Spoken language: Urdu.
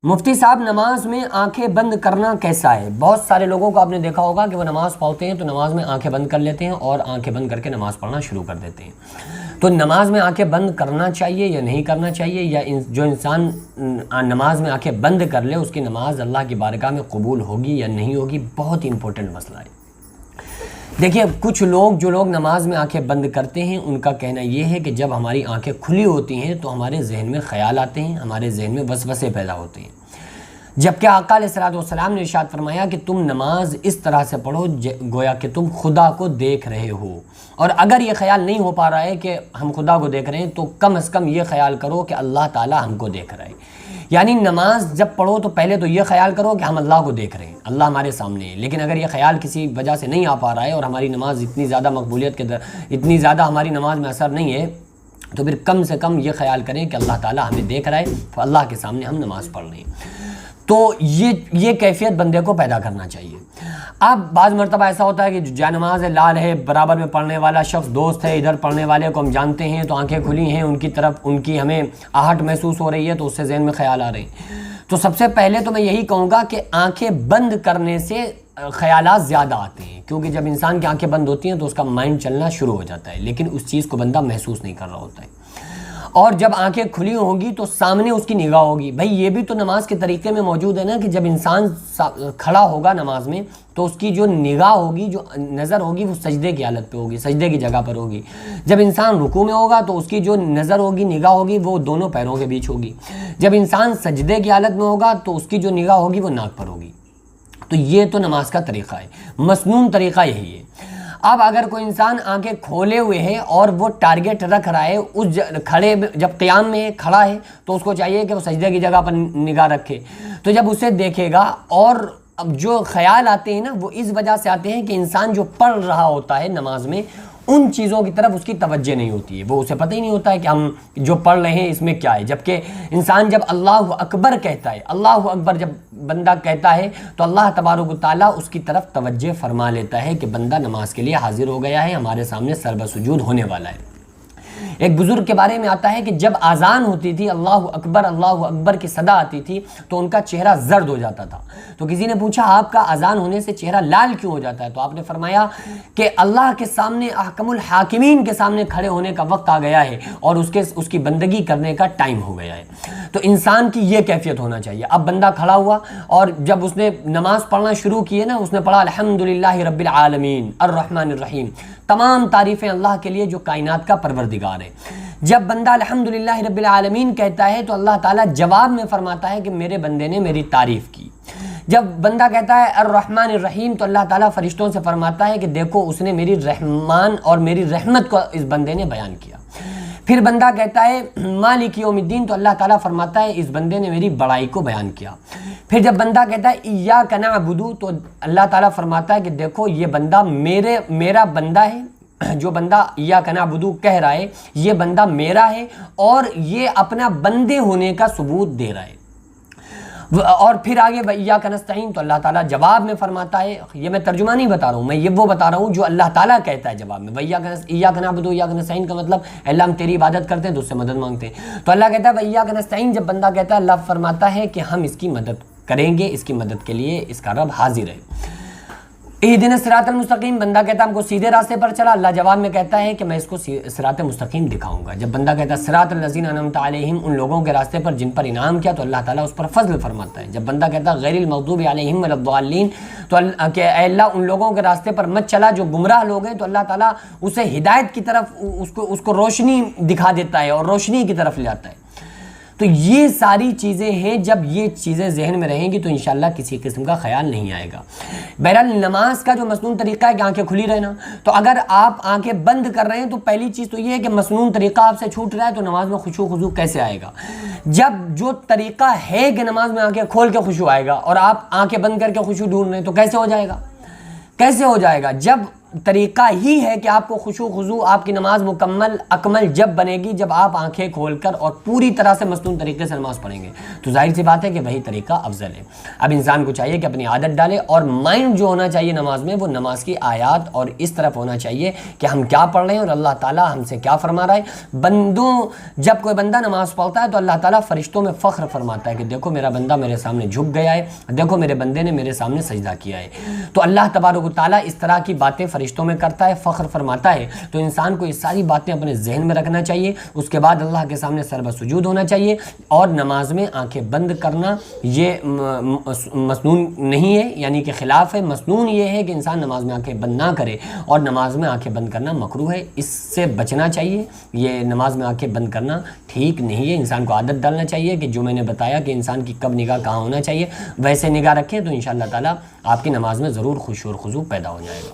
مفتی صاحب نماز میں آنکھیں بند کرنا کیسا ہے؟ بہت سارے لوگوں کو آپ نے دیکھا ہوگا کہ وہ نماز پڑھتے ہیں تو نماز میں آنکھیں بند کر لیتے ہیں اور آنکھیں بند کر کے نماز پڑھنا شروع کر دیتے ہیں۔ تو نماز میں آنکھیں بند کرنا چاہیے یا نہیں کرنا چاہیے، یا جو انسان نماز میں آنکھیں بند کر لے اس کی نماز اللہ کی بارگاہ میں قبول ہوگی یا نہیں ہوگی، بہت امپورٹنٹ مسئلہ ہے۔ دیکھیے کچھ لوگ جو نماز میں آنکھیں بند کرتے ہیں ان کا کہنا یہ ہے کہ جب ہماری آنکھیں کھلی ہوتی ہیں تو ہمارے ذہن میں خیال آتے ہیں، ہمارے ذہن میں وسوسے پیدا ہوتے ہیں، جبکہ آقا علیہ الصلوۃ والسلام نے ارشاد فرمایا کہ تم نماز اس طرح سے پڑھو گویا کہ تم خدا کو دیکھ رہے ہو، اور اگر یہ خیال نہیں ہو پا رہا ہے کہ ہم خدا کو دیکھ رہے ہیں تو کم از کم یہ خیال کرو کہ اللہ تعالی ہم کو دیکھ رہا ہے۔ یعنی نماز جب پڑھو تو پہلے تو یہ خیال کرو کہ ہم اللہ کو دیکھ رہے ہیں، اللہ ہمارے سامنے ہے، لیکن اگر یہ خیال کسی وجہ سے نہیں آ پا رہا ہے اور ہماری نماز اتنی زیادہ مقبولیت اتنی زیادہ ہماری نماز میں اثر نہیں ہے، تو پھر کم سے کم یہ خیال کریں کہ اللہ تعالی ہمیں دیکھ رہا ہے، تو اللہ کے سامنے ہم نماز پڑھ رہے ہیں۔ تو یہ کیفیت بندے کو پیدا کرنا چاہیے۔ اب بعض مرتبہ ایسا ہوتا ہے کہ جو جانماز لال ہے، برابر میں پڑھنے والا شخص دوست ہے، ادھر پڑھنے والے کو ہم جانتے ہیں، تو آنکھیں کھلی ہیں، ان کی طرف ان کی ہمیں آہٹ محسوس ہو رہی ہے تو اس سے ذہن میں خیال آ رہے ہیں۔ تو سب سے پہلے تو میں یہی کہوں گا کہ آنکھیں بند کرنے سے خیالات زیادہ آتے ہیں، کیونکہ جب انسان کی آنکھیں بند ہوتی ہیں تو اس کا مائنڈ چلنا شروع ہو جاتا ہے، لیکن اس چیز کو بندہ محسوس نہیں کر رہا ہوتا ہے۔ اور جب آنکھیں کھلی ہوں گی تو سامنے اس کی نگاہ ہوگی۔ بھائی یہ بھی تو نماز کے طریقے میں موجود ہے نا کہ جب انسان کھڑا ہوگا نماز میں تو اس کی جو نگاہ ہوگی، جو نظر ہوگی، وہ سجدے کی حالت پہ ہوگی، سجدے کی جگہ پر ہوگی۔ جب انسان رکوع میں ہوگا تو اس کی جو نظر ہوگی، نگاہ ہوگی، وہ دونوں پیروں کے بیچ ہوگی۔ جب انسان سجدے کی حالت میں ہوگا تو اس کی جو نگاہ ہوگی وہ ناک پر ہوگی۔ تو یہ تو نماز کا طریقہ ہے، مسنون طریقہ یہی ہے۔ اب اگر کوئی انسان آنکھیں کھولے ہوئے ہے اور وہ ٹارگٹ رکھ رہا ہے اس کھڑے، جب قیام میں کھڑا ہے تو اس کو چاہیے کہ وہ سجدے کی جگہ پر نگاہ رکھے، تو جب اسے دیکھے گا، اور اب جو خیال آتے ہیں نا وہ اس وجہ سے آتے ہیں کہ انسان جو پڑھ رہا ہوتا ہے نماز میں ان چیزوں کی طرف اس کی توجہ نہیں ہوتی ہے، وہ اسے پتہ ہی نہیں ہوتا ہے کہ ہم جو پڑھ رہے ہیں اس میں کیا ہے۔ جبکہ انسان جب اللہ اکبر کہتا ہے، اللہ اکبر جب بندہ کہتا ہے تو اللہ تبارک و تعالیٰ اس کی طرف توجہ فرما لیتا ہے کہ بندہ نماز کے لیے حاضر ہو گیا ہے، ہمارے سامنے سر بسجود ہونے والا ہے۔ ایک بزرگ کے بارے میں آتا ہے کہ جب اذان ہوتی تھی، اللہ اکبر کی صدا آتی تھی تو ان کا چہرہ زرد ہو جاتا تھا۔ تو کسی نے پوچھا آپ کا اذان ہونے سے چہرہ لال کیوں ہو جاتا ہے؟ تو آپ نے فرمایا کہ اللہ کے سامنے، احکم الحاکمین کے سامنے کھڑے ہونے کا وقت آ گیا ہے اور اس کی بندگی کرنے کا ٹائم ہو گیا ہے۔ تو انسان کی یہ کیفیت ہونا چاہیے۔ اب بندہ کھڑا ہوا اور جب اس نے نماز پڑھنا شروع کی ہے نا، اس نے پڑھا الحمدللہ رب العالمین الرحمن الرحیم، تمام تعریفیں اللہ کے لیے جو کائنات کا پروردگار ہے۔ جب بندہ الحمدللہ رب العالمین کہتا ہے تو اللہ تعالیٰ جواب میں فرماتا ہے کہ میرے بندے نے میری تعریف کی۔ جب بندہ کہتا ہے الرحمن الرحیم تو اللہ تعالیٰ فرشتوں سے فرماتا ہے کہ دیکھو اس نے میری رحمان اور میری رحمت کو اس بندے نے بیان کیا۔ پھر بندہ کہتا ہے مالک یوم الدین تو اللہ تعالیٰ فرماتا ہے اس بندے نے میری بڑائی کو بیان کیا۔ پھر جب بندہ کہتا ہے ایاک نعبد تو اللہ تعالیٰ فرماتا ہے کہ دیکھو یہ بندہ میرا بندہ ہے، جو بندہ ایاک نعبد کہہ رہا ہے یہ بندہ میرا ہے اور یہ اپنا بندے ہونے کا ثبوت دے رہا ہے۔ اور پھر آگے وَإِيَّاكَ نَسْتَعِينُ تو اللہ تعالیٰ جواب میں فرماتا ہے، یہ میں ترجمہ نہیں بتا رہا ہوں، میں وہ بتا رہا ہوں جو اللہ تعالیٰ کہتا ہے جواب میں۔ وَإِيَّاكَ نَعْبُدُ وَإِيَّاكَ نَسْتَعِينُ کا مطلب اللہ ہم تیری عبادت کرتے ہیں تو اس سے مدد مانگتے ہیں۔ تو اللہ کہتا ہے وَإِيَّاكَ نَسْتَعِينُ، جب بندہ کہتا ہے اللہ فرماتا ہے کہ ہم اس کی مدد کریں گے، اس کی مدد کے لیے اس کا رب حاضر ہے۔ اہدنا الصراط المستقیم، بندہ کہتا ہے ہم کو سیدھے راستے پر چلا، اللہ جواب میں کہتا ہے کہ میں اس کو صراط مستقیم دکھاؤں گا۔ جب بندہ کہتا ہے صراط الذین انعمت علیہم، ان لوگوں کے راستے پر جن پر انعام کیا، تو اللہ تعالیٰ اس پر فضل فرماتا ہے۔ جب بندہ کہتا ہے غیر المغضوب علیہم ولا الضالین تو کہ اے اللہ ان لوگوں کے راستے پر مت چلا جو گمراہ لوگ ہیں، تو اللہ تعالیٰ اسے ہدایت کی طرف اس کو روشنی دکھا دیتا ہے اور روشنی کی طرف لے آتا ہے۔ تو یہ ساری چیزیں ہیں، جب یہ چیزیں ذہن میں رہیں گی تو انشاءاللہ کسی قسم کا خیال نہیں آئے گا۔ بہرحال نماز کا جو مسنون طریقہ ہے کہ آنکھیں کھلی رہنا، تو اگر آپ آنکھیں بند کر رہے ہیں تو پہلی چیز تو یہ ہے کہ مسنون طریقہ آپ سے چھوٹ رہا ہے، تو نماز میں خشوع خضوع کیسے آئے گا؟ جب جو طریقہ ہے کہ نماز میں آنکھیں کھول کے خشوع آئے گا اور آپ آنکھیں بند کر کے خشوع ڈھونڈ رہے ہیں تو کیسے ہو جائے گا؟ کیسے ہو جائے گا؟ جب طریقہ ہی ہے کہ آپ کو خشوع خضوع، آپ کی نماز مکمل اکمل جب بنے گی جب آپ آنکھیں کھول کر اور پوری طرح سے مصنون طریقے سے نماز پڑھیں گے، تو ظاہر سی بات ہے کہ وہی طریقہ افضل ہے۔ اب انسان کو چاہیے کہ اپنی عادت ڈالے، اور مائنڈ جو ہونا چاہیے نماز میں وہ نماز کی آیات اور اس طرف ہونا چاہیے کہ ہم کیا پڑھ رہے ہیں اور اللہ تعالیٰ ہم سے کیا فرما رہا ہے۔ بندوں جب کوئی بندہ نماز پڑھتا ہے تو اللہ تعالیٰ فرشتوں میں فخر فرماتا ہے کہ دیکھو میرا بندہ میرے سامنے جھک گیا ہے، دیکھو میرے بندے نے میرے سامنے سجدہ کیا ہے۔ تو اللہ تبارک و تعالیٰ اس طرح کی باتیں فرشتوں میں کرتا ہے، فخر فرماتا ہے، تو انسان کو یہ ساری باتیں اپنے ذہن میں رکھنا چاہیے۔ اس کے بعد اللہ کے سامنے سر بسجود ہونا چاہیے، اور نماز میں آنکھیں بند کرنا یہ مسنون نہیں ہے، یعنی کہ خلاف ہے۔ مسنون یہ ہے کہ انسان نماز میں آنکھیں بند نہ کرے، اور نماز میں آنکھیں بند کرنا مکروہ ہے، اس سے بچنا چاہیے۔ یہ نماز میں آنکھیں بند کرنا ٹھیک نہیں ہے، انسان کو عادت ڈالنا چاہیے کہ جو میں نے بتایا کہ انسان کی کب نگاہ کہاں ہونا چاہیے ویسے نگاہ رکھیں، تو انشاءاللہ تعالیٰ آپ کی نماز میں ضرور خشوع اور خضوع پیدا ہو جائے گا۔